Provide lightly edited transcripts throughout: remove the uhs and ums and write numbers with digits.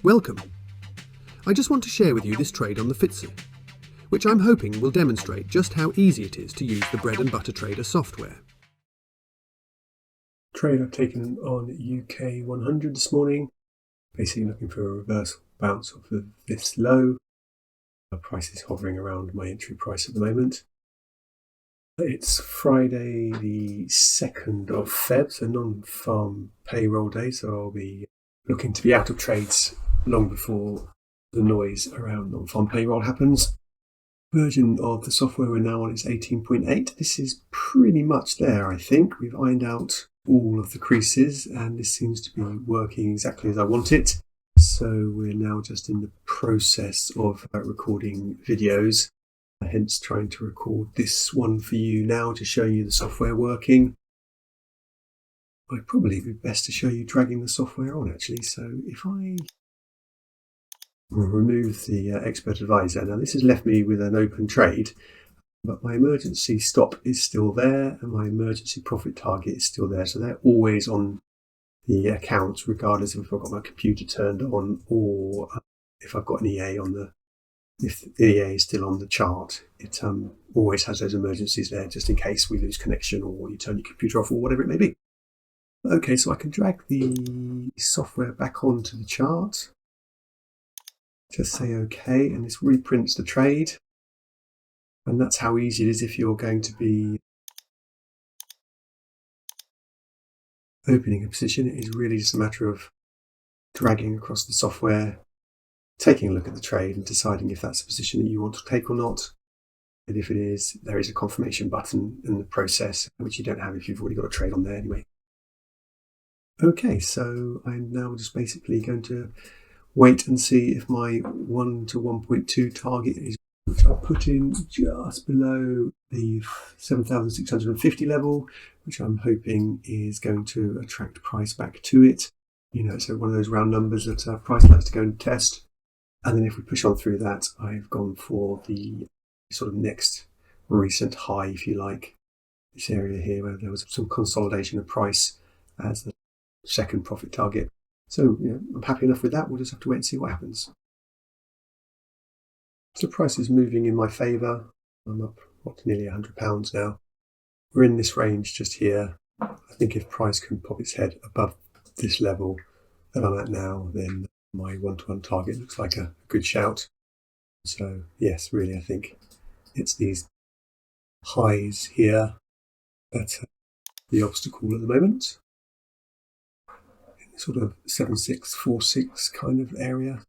Welcome. I just want to share with you this trade on the FTSE, which I'm hoping will demonstrate just how easy it is to use the bread and butter trader software. Trade I've taken on UK 100 this morning, basically looking for a reversal bounce off of this low. The price is hovering around my entry price at the moment. It's Friday the 2nd of Feb, so non-farm payroll day, so I'll be looking to be out of trades long before the noise around non-farm payroll happens. Version of the software we're now on is 18.8. This is pretty much there, I think. We've ironed out all of the creases and this seems to be working exactly as I want it. So we're now just in the process of recording videos, hence trying to record this one for you now to show you the software working. I'd probably be best to show you dragging the software on actually. So if I remove the expert advisor, now this has left me with an open trade, but my emergency stop is still there and my emergency profit target is still there. So they're always on the account regardless of if I've got my computer turned on or if I've got an EA on the, if the EA is still on the chart. It always has those emergencies there just in case we lose connection or you turn your computer off or whatever it may be. Okay, so I can drag the software back onto the chart. Just say OK, and this reprints the trade. And that's how easy it is if you're going to be opening a position. It is really just a matter of dragging across the software, taking a look at the trade and deciding if that's a position that you want to take or not. And if it is, there is a confirmation button in the process, which you don't have if you've already got a trade on there anyway. Okay, so I'm now just basically going to wait and see if my 1 to 1.2 target is, which I'll put in just below the 7,650 level, which I'm hoping is going to attract price back to it. You know, so one of those round numbers that price likes to go and test. And then if we push on through that, I've gone for the sort of next recent high, if you like, this area here where there was some consolidation of price as the second profit target. So, you know, I'm happy enough with that. We'll just have to wait and see what happens. So price is moving in my favour. I'm up, nearly £100 now. We're in this range just here. I think if price can pop its head above this level that I'm at now, then my 1-to-1 target looks like a good shout. So yes, really, I think it's these highs here that are the obstacle at the moment. Sort of 7646 kind of area,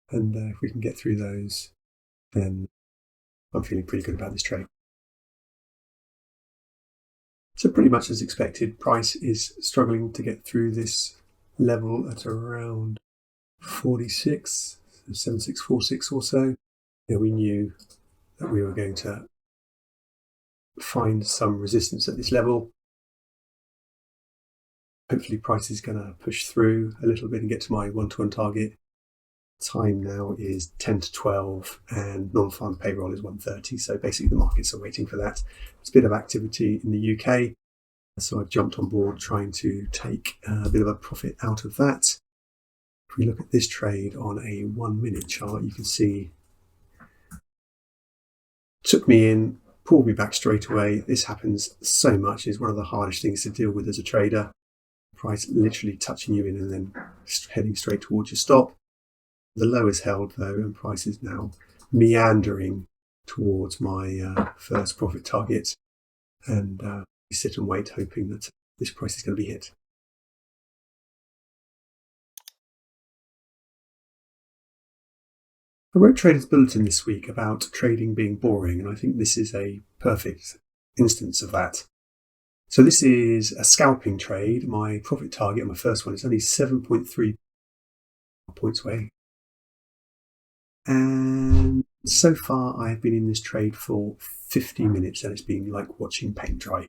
and if we can get through those, then I'm feeling pretty good about this trade. So pretty much as expected, price is struggling to get through this level at around 46, 7646 or so. You know, we knew that we were going to find some resistance at this level. Hopefully price is going to push through a little bit and get to my 1-to-1 target. Time now is 10 to 12 and non-farm payroll is 1:30. So basically the markets are waiting for that. There's a bit of activity in the UK. So I've jumped on board trying to take a bit of a profit out of that. If we look at this trade on a 1-minute chart, you can see took me in, pulled me back straight away. This happens so much. It's one of the hardest things to deal with as a trader. Price literally touching you in and then heading straight towards your stop. The low is held though, and price is now meandering towards my first profit target. And we sit and wait, hoping that this price is going to be hit. I wrote Traders Bulletin this week about trading being boring, and I think this is a perfect instance of that. So this is a scalping trade. My profit target, my first one, is only 7.3 points away. And so far I've been in this trade for 50 minutes and it's been like watching paint dry.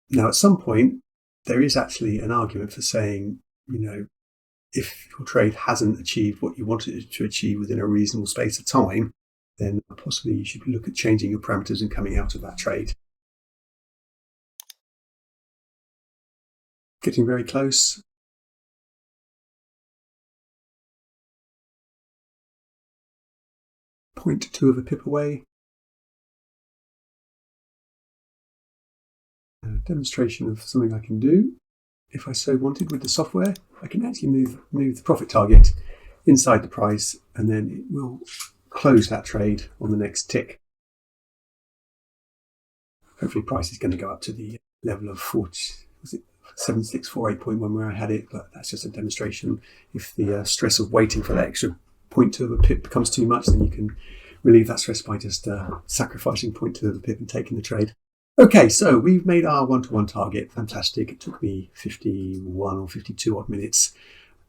Now at some point there is actually an argument for saying, you know, if your trade hasn't achieved what you wanted it to achieve within a reasonable space of time, then possibly you should look at changing your parameters and coming out of that trade. Getting very close. 0.2 of a pip away. A demonstration of something I can do. If I so wanted with the software, I can actually move the profit target inside the price, and then it will close that trade on the next tick. Hopefully price is going to go up to the level of 7648.1 where I had it, but that's just a demonstration. If the stress of waiting for that extra 0.2 of a pip becomes too much, then you can relieve that stress by just sacrificing 0.2 of a pip and taking the trade. Okay, so we've made our one-to-one target. Fantastic. It took me 51 or 52 odd minutes.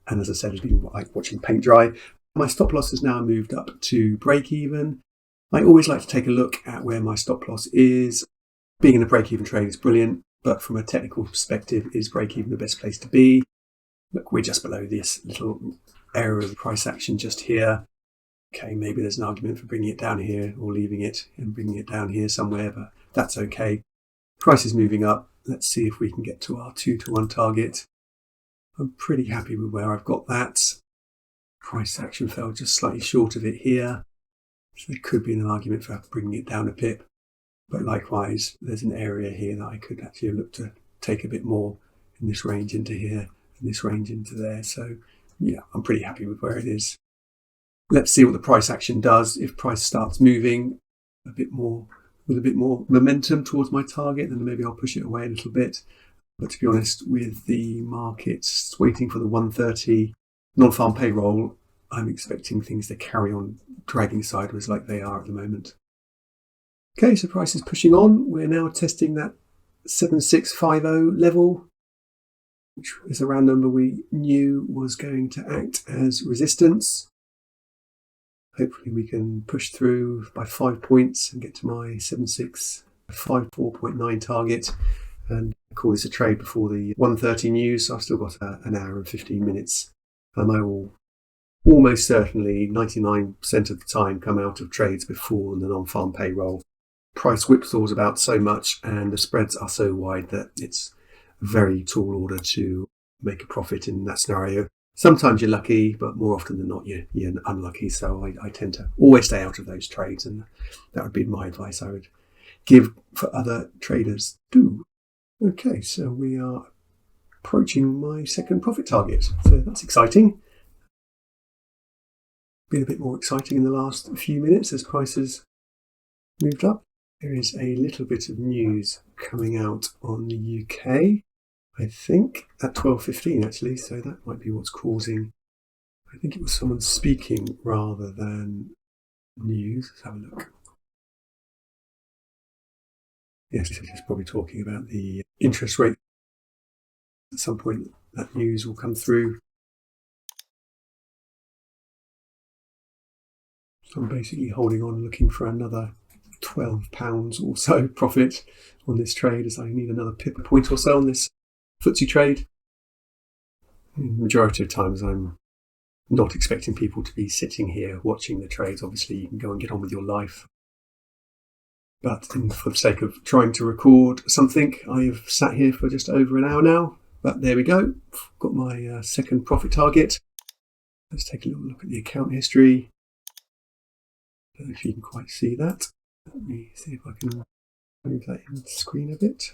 And as I said, it's been like watching paint dry. My stop loss has now moved up to break even. I always like to take a look at where my stop loss is. Being in a break-even trade is brilliant, but from a technical perspective, is break-even the best place to be? Look, we're just below this little area of price action just here. Okay, maybe there's an argument for bringing it down here or leaving it and bringing it down here somewhere, but that's okay. Price is moving up. Let's see if we can get to our 2-to-1 target. I'm pretty happy with where I've got that. Price action fell just slightly short of it here. So there could be an argument for bringing it down a pip. But likewise, there's an area here that I could actually look to take a bit more in this range into here and this range into there. So yeah, I'm pretty happy with where it is. Let's see what the price action does. If price starts moving with a bit more momentum towards my target, then maybe I'll push it away a little bit. But to be honest, with the markets waiting for the 130 non-farm payroll, I'm expecting things to carry on dragging sideways like they are at the moment. Okay, so price is pushing on. We're now testing that 7650 level, which is a round number we knew was going to act as resistance. Hopefully we can push through by 5 points and get to my 7654.9 target and call this a trade before the 1:30 news. So I've still got an hour and 15 minutes. I will almost certainly 99% of the time come out of trades before the non-farm payroll. Price whipsaws about so much and the spreads are so wide that it's a very tall order to make a profit in that scenario. Sometimes you're lucky, but more often than not, you're unlucky. So I tend to always stay out of those trades, and that would be my advice I would give for other traders too. Okay, so we are approaching my second profit target. So that's exciting. Been a bit more exciting in the last few minutes as prices moved up. There is a little bit of news coming out on the UK. I think at 12:15 actually, so that might be what's causing. I think it was someone speaking rather than news. Let's have a look. Yes, it's probably talking about the interest rate. At some point that news will come through. So I'm basically holding on looking for another £12 or so profit on this trade, as I need another pip a point or so on this FTSE trade. The majority of times I'm not expecting people to be sitting here watching the trades. Obviously you can go and get on with your life. But for the sake of trying to record something, I have sat here for just over an hour now. But there we go. Got my second profit target. Let's take a little look at the account history. I don't know if you can quite see that. Let me see if I can move that in the screen a bit.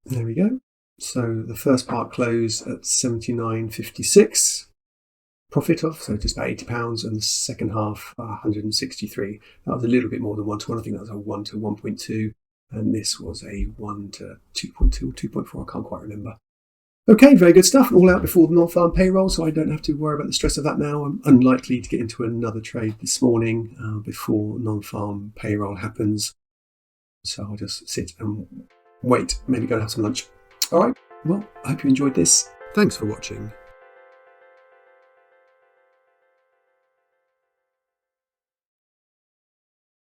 There we go. So the first part closed at 79.56 profit of, so just about £80, and the second half 163. That was a little bit more than 1-to-1. I think that was a 1 to 1.2, and this was a 1 to 2.2 or 2.4. I can't quite remember. Okay, very good stuff. All out before the non-farm payroll, so I don't have to worry about the stress of that now. I'm unlikely to get into another trade this morning before non-farm payroll happens. So I'll just sit and wait, maybe go and have some lunch. All right, well, I hope you enjoyed this. Thanks for watching.